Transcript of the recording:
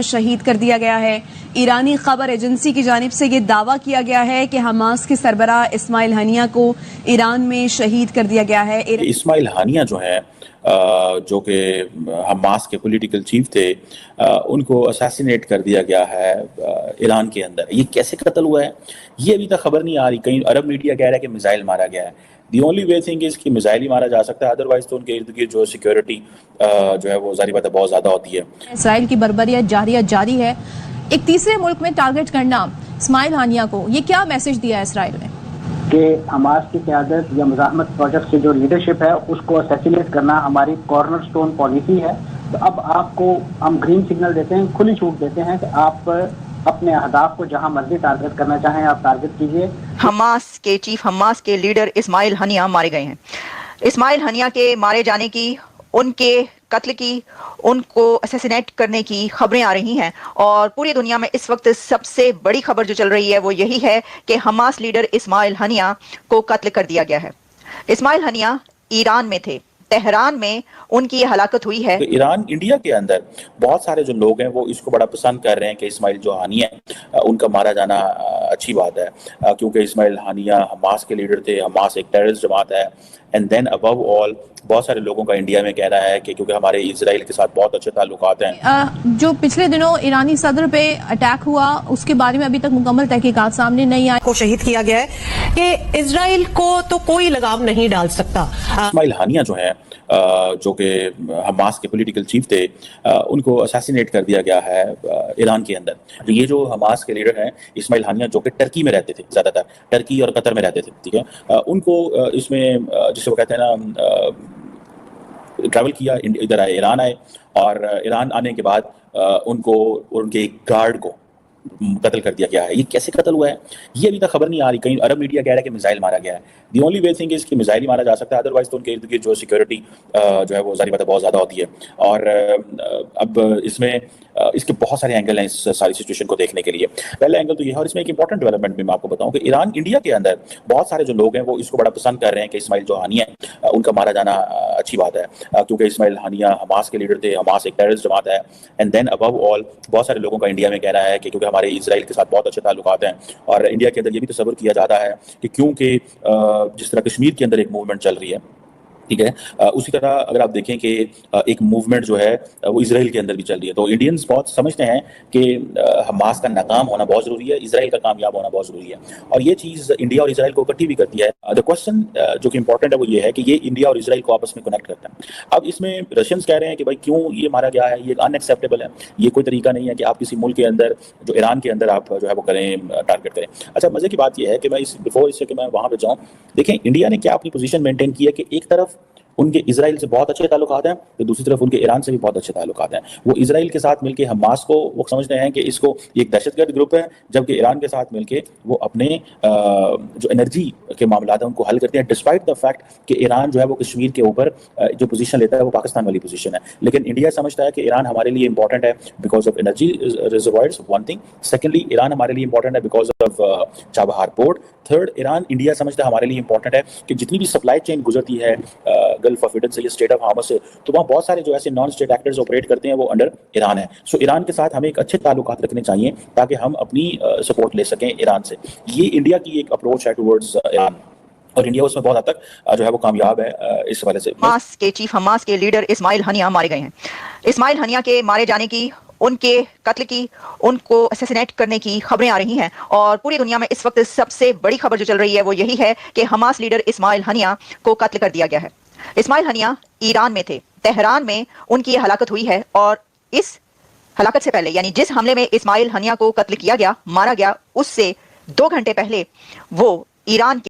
شہید کر دیا گیا ہے۔ ایرانی خبر ایجنسی کی جانب سے یہ دعویٰ کیا گیا ہے کہ حماس کے سربراہ اسماعیل ہنیہ کو ایران میں شہید کر دیا گیا ہے۔ اسماعیل ہنیہ جو ہیں جو کہ حماس کے پولیٹیکل چیف تھے، ان کو اسیسینیٹ کر دیا گیا ہے ایران کے اندر۔ یہ کیسے قتل ہوا ہے یہ ابھی تک خبر نہیں آ رہی۔ کہیں عرب میڈیا کہہ رہا ہے کہ میزائل مارا گیا ہے۔ The only way thing is کہ میزائل ہی مارا جا سکتا ہے، ادروائز تو ان کے ارد گرد جو سیکیورٹی جو ہے وہ ظاہر بات ہے بہت زیادہ ہوتی ہے۔ اسرائیل کی بربریت جاری ہے۔ ایک تیسرے ملک میں ٹارگٹ کرنا اسماعیل ہنیہ کو، یہ کیا میسج دیا ہے اسرائیل نے؟ کہ حماس کی قیادت یا مزاحمت پروجیکٹ کی جو لیڈرشپ ہے اس کو اسیسینیٹ کرنا ہماری کارنر سٹون پالیسی ہے۔ تو اب آپ کو ہم گرین سگنل دیتے ہیں، کھلی چھوٹ دیتے ہیں کہ آپ اپنے اہداف کو جہاں مرضی ٹارگٹ کرنا چاہیں آپ ٹارگٹ کیجئے۔ حماس کے چیف، حماس کے لیڈر اسماعیل ہنیہ مارے گئے ہیں۔ اسماعیل ہنیہ کے مارے جانے کی، ان کے قتل کی، ان کو اسیسینیٹ کرنے کی خبریں آ رہی ہیں، اور پوری دنیا میں اس وقت سب سے بڑی خبر جو چل رہی ہے وہ یہی ہے کہ حماس لیڈر اسماعیل ہنیہ کو قتل کر دیا گیا ہے۔ اسماعیل ہنیہ ایران میں تھے، تہران میں ان کی یہ ہلاکت ہوئی ہے۔ ایران انڈیا کے اندر بہت سارے جو لوگ ہیں وہ اس کو بڑا پسند کر رہے ہیں کہ اسماعیل جو ہنیہ ہیں ان کا مارا جانا اچھی بات ہے، کیونکہ اسماعیل ہنیہ حماس کے لیڈر تھے۔ حماس ایک ٹیررسٹ جماعت ہے، اینڈ دین ابو آل بہت سارے لوگوں کا انڈیا میں کہنا ہے کہ کیونکہ ہمارے اسرائیل کے ساتھ بہت اچھے تعلقات ہیں۔ جو پچھلے دنوں ایرانی صدر پہ اٹیک ہوا اس کے بارے میں ابھی تک مکمل تحقیقات سامنے نہیں آئی۔ کو شہید کیا گیا ہے کہ اسرائیل کو تو کوئی لگام نہیں ڈال سکتا۔ اسماعیل ہنیہ جو ہیں جو کہ حماس کے پولیٹیکل چیف تھے، ان کو اسیسینیٹ کر دیا گیا ہے ایران کے اندر۔ یہ جو حماس کے لیڈر ہیں اسماعیل ہنیہ جو کہ ٹرکی میں رہتے تھے، زیادہ تر ٹرکی اور قطر میں رہتے تھے، ٹھیک ہے، ان کو اس میں جسے وہ کہتے ہیں نا ٹریول کیا، ادھر آئے، ایران آئے، اور ایران آنے کے بعد ان کو ان کے ایک گارڈ کو قتل کر دیا گیا ہے۔ یہ کیسے قتل ہوا ہے یہ ابھی تک خبر نہیں آ رہی۔ کہیں عرب میڈیا کہہ رہا ہے کہ میزائل مارا گیا ہے۔ The only way thing is کہ میزائل ہی مارا جا سکتا ہے، ادروائز تو ان کے ارد گرد جو سیکیورٹی جو ہے وہ ظاہر بات ہے بہت زیادہ ہوتی ہے۔ اور اب اس میں اس کے بہت سارے اینگل ہیں اس ساری سچویشن کو دیکھنے کے لیے۔ پہلا اینگل تو یہ ہے، اور اس میں ایک امپورٹنٹ ڈیولپمنٹ بھی میں آپ کو بتاؤں کہ ایران انڈیا کے اندر بہت سارے جو لوگ ہیں وہ اس کو بڑا پسند کر رہے ہیں کہ اسماعیل جو ہنیہ ہیں ان کا مارا جانا اچھی بات ہے، کیونکہ اسماعیل ہنیہ حماس کے لیڈر تھے۔ حماس ایک ٹیررسٹ جماعت ہے، اینڈ دین ابو آل بہت سارے لوگوں کا انڈیا میں کہنا ہے کہ کیونکہ ہمارے اسرائیل کے ساتھ بہت اچھے تعلقات ہیں، اور انڈیا کے اندر یہ بھی تصور کیا جاتا ہے کہ کیونکہ جس طرح کشمیر کے اندر ایک موومنٹ چل رہی ہے، ٹھیک ہے، اسی طرح اگر آپ دیکھیں کہ ایک موومنٹ جو ہے وہ اسرائیل کے اندر بھی چل رہی ہے، تو انڈینز بہت سمجھتے ہیں کہ حماس کا ناکام ہونا بہت ضروری ہے، اسرائیل کا کامیاب ہونا بہت ضروری ہے، اور یہ چیز انڈیا اور اسرائیل کو اکٹھی بھی کرتی ہے۔ دا کوسچن جو کہ امپورٹنٹ ہے وہ یہ ہے کہ یہ انڈیا اور اسرائیل کو آپس میں کنیکٹ کرتا ہے۔ اب اس میں رشینز کہہ رہے ہیں کہ بھائی کیوں یہ مارا گیا ہے، یہ ان ایکسیپٹیبل ہے، یہ کوئی طریقہ نہیں ہے کہ آپ کسی ملک کے اندر جو ایران کے اندر آپ جو ہے وہ کریں، ٹارگٹ کریں۔ اچھا، مزے کی بات یہ ہے کہ میں بفور اس سے کہ میں وہاں پہ جاؤں، دیکھیں انڈیا نے کیا اپنی پوزیشن مینٹین کی ہے کہ ایک طرف ان کے اسرائیل سے بہت اچھے تعلقات ہیں، تو دوسری طرف ان کے ایران سے بھی بہت اچھے تعلقات ہیں۔ وہ اسرائیل کے ساتھ مل کے حماس کو وہ سمجھتے ہیں کہ اس کو ایک دہشت گرد گروپ ہے، جبکہ ایران کے ساتھ مل کے وہ اپنے جو انرجی کے معاملات ہیں ان کو حل کرتے ہیں، ڈسپائٹ دا فیکٹ کہ ایران جو ہے وہ کشمیر کے اوپر جو پوزیشن لیتا ہے وہ پاکستان والی پوزیشن ہے۔ لیکن انڈیا سمجھتا ہے کہ ایران ہمارے لیے امپورٹنٹ ہے because of energy reservoirs, one thing. Secondly, Iran ہمارے لیے امپورٹنٹ ہے because of Chabahar port. Third, Iran India سمجھتا ہے ہمارے لیے امپورٹنٹ ہے کہ جتنی بھی سپلائی چین گزرتی ہے گلف آف ایڈن سے یا اسٹیٹ آف ہارمز سے، تو وہاں بہت سارے جو ایسے نان اسٹیٹ ایکٹرز آپریٹ کرتے ہیں وہ انڈر ایران ہے۔ سو ایران کے ساتھ ہمیں ایک اچھے تعلقات رکھنے چاہیے تاکہ ہم اپنی سپورٹ لے سکیں ایران سے۔ یہ انڈیا کی ایک اپروچ ہے ٹورڈز ایران، اور انڈیا اس میں بہت حد تک جو ہے وہ کامیاب ہے اس حوالے سے۔ حماس کے چیف، حماس کے لیڈر اسماعیل ہنیہ مارے گئے ہیں۔ اسماعیل ہنیہ کے مارے جانے کی، ان کے قتل کی، ان کو اسیسینیٹ کرنے کی خبریں آ رہی ہیں، اور پوری دنیا میں اس وقت سب سے بڑی خبر جو چل رہی ہے وہ یہی ہے کہ حماس لیڈر اسماعیل ہنیہ کو قتل کر دیا گیا ہے۔ اسماعیل ہنیہ ایران میں تھے، تہران میں ان کی یہ ہلاکت ہوئی ہے، اور اس ہلاکت سے پہلے یعنی جس حملے میں اسماعیل ہنیہ کو قتل کیا گیا، مارا گیا، اس سے 2 گھنٹے پہلے وہ ایران کے